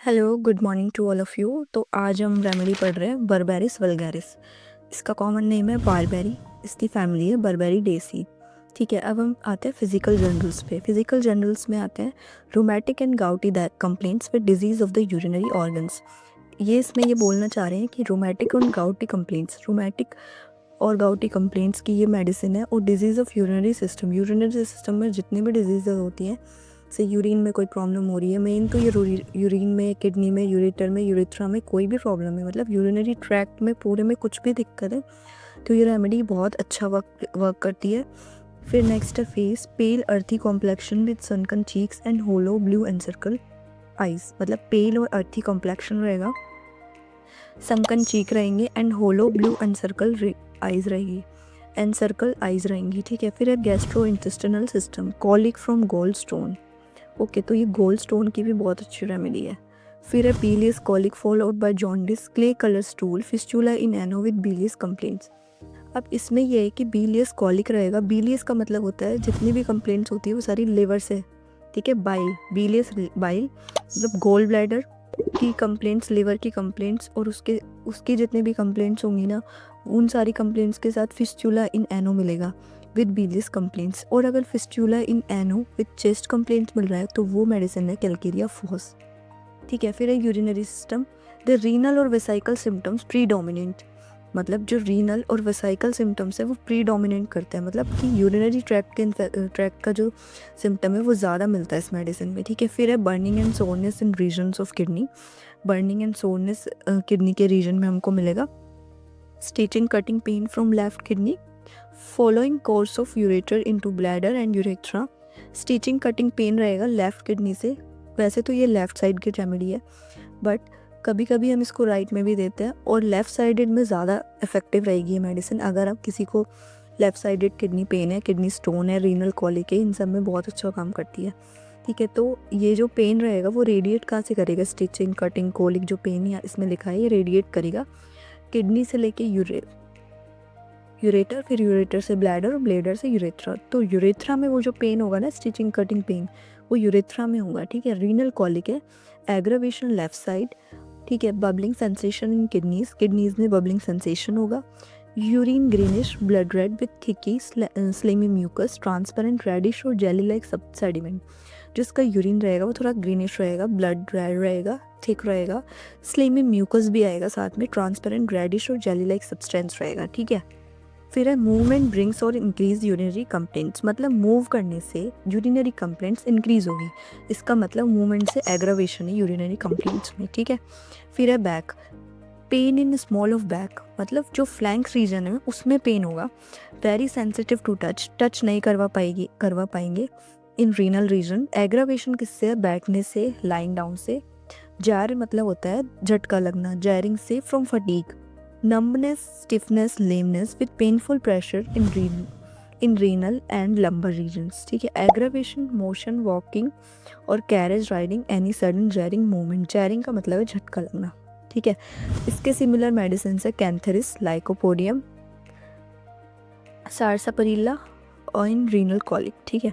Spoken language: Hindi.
Hello, good morning to all of you. तो आज हम रेमेडी पढ़ रहे हैं बर्बेरिस वल्गैरिस। इसका कॉमन नेम है बारबेरी, इसकी फैमिली है बर्बेरिडेसी। ठीक है, अब हम आते हैं फिजिकल जनरल्स पे। फिजिकल जनरल्स में आते हैं rheumatic and gouty complaints with diseases of the urinary organs. ये इसमें ये बोलना चाह रहे हैं कि रूमेटिक और गाउटी कंप्लेंट्स, रूमेटिक और गाउटी कंप्लेंट्स की ये मेडिसिन है। और डिजीज़ ऑफ यूरिनरी सिस्टम में जितनी भी डिजीज़ होती हैं, से यूरिन में कोई प्रॉब्लम हो रही है, मेन तो ये यूरिन में, किडनी में, यूरेटर में, यूरेथ्रा में कोई भी प्रॉब्लम है, मतलब यूरिनरी ट्रैक्ट में पूरे में कुछ भी दिक्कत है, तो ये रेमेडी बहुत अच्छा वर्क करती है। फिर नेक्स्ट है face, pale earthy complexion with sunken cheeks and hollow blue encircled eyes. मतलब पेल और अर्थी कॉम्प्लेक्शन रहेगा, सनकन चीक रहेंगे and hollow blue encircled eyes रहेगी, एनसर्कल आइज रहेंगी। ठीक है, फिर है gastro intestinal system, colic from gold stone. Okay, तो ये गोल्ड स्टोन की भी बहुत अच्छी रेमेडी है। फिर है bilious colic followed by jaundice, clay colour stool, fistula in ano with bilious complaints. अब इसमें ये है कि बीलियस कॉलिक रहेगा। बीलियस का मतलब होता है जितनी भी कंप्लेंट्स होती है वो सारी लिवर से। ठीक है, बाइल, बीलियस बाइल मतलब गोल ब्लैडर की कंप्लेंट्स, लिवर की कंप्लेंट्स, और उसकी जितनी भी कंप्लेंट्स होंगी ना, उन सारी कंप्लेंट्स के साथ फिस्टुला इन एनो मिलेगा विद बीलियस कंप्लेंट्स। और अगर fistula in ano with chest complaints मिल रहा है तो वो मेडिसिन है कैलकेरिया फॉस। ठीक है, फिर है यूरिनरी सिस्टम, द रीनल और वेसाइकल सिम्टम्स प्रीडोमिनेंट। मतलब जो रीनल और वेसाइकल सिम्टम्स है वो प्रीडोमिनेंट करते हैं, मतलब कि यूरिनरी ट्रैक्ट का जो सिम्टम है वो ज़्यादा मिलता है इस मेडिसिन में। ठीक है, फिर है burning and soreness in regions of kidney. Burning and soreness kidney के रीजन में हमको मिलेगा। Stitching cutting pain from left kidney, following course of ureter into bladder and urethra. Stitching cutting pain रहेगा लेफ्ट किडनी से। वैसे तो ये लेफ्ट साइड की रेमेडी है, बट कभी कभी हम इसको राइट में भी देते हैं, और लेफ़्ट साइडेड में ज़्यादा इफेक्टिव रहेगी ये मेडिसिन। अगर आप किसी को लेफ़्ट साइडेड किडनी पेन है, किडनी स्टोन है, रीनल कॉलिक है, इन सब में बहुत अच्छा काम करती है। ठीक है, तो ये जो पेन रहेगा वो रेडिएट कहाँ से करेगा? स्टिचिंग कटिंग कोलिक जो पेन यहाँ इसमें लिखा है ये रेडिएट करेगा किडनी से लेके यूरेटर, फिर यूरेटर से ब्लैडर और ब्लैडर से यूरेथ्रा। तो यूरेथ्रा में वो जो पेन होगा ना, स्टिचिंग कटिंग पेन, वो यूरेथ्रा में होगा। ठीक है, रीनल कॉलिक है, एग्रावेशन लेफ्ट साइड। ठीक है, बबलिंग सेंसेशन इन किडनीज में बबलिंग सेंसेशन होगा। Urine greenish, blood red with thicky slimy mucus, transparent reddish और जेली लाइक सब सेडिमेंट। जिसका यूरिन रहेगा वो थोड़ा ग्रीनिश रहेगा, ब्लड रेड रहेगा, थिक रहेगा, स्लिमी म्यूकस भी आएगा साथ में, ट्रांसपेरेंट रेडिश और जेली लाइक सब्सटेंस रहेगा। ठीक है, फिर है मूवमेंट ब्रिंग्स और इंक्रीज यूरिनरी कंप्लेंट्स। मतलब मूव करने से यूरिनरी कंप्लेंट्स इंक्रीज होगी, इसका मतलब मूवमेंट से एग्रावेशन है यूरिनरी कंप्लेंट्स में। ठीक है, फिर है back, pain in small of back, मतलब जो फ्लैंक रीजन है उसमें पेन होगा। वेरी सेंसिटिव टू टच नहीं करवा पाएंगे इन रीनल रीजन। एग्रावेशन किससे है? बैठने से, लाइंग डाउन से। जार मतलब होता है झटका लगना, जैरिंग से from fatigue. numbness, stiffness, lameness with painful pressure in renal and lumbar regions। ठीक है, aggravation, motion, walking और carriage riding, any sudden jarring movement। jarring का मतलब है झटका लगना। ठीक है, इसके सिमिलर मेडिसिन है कैंथेरिस, लाइकोपोडियम, सारसापरिल्ला और इन रीनल कॉलिक। ठीक है,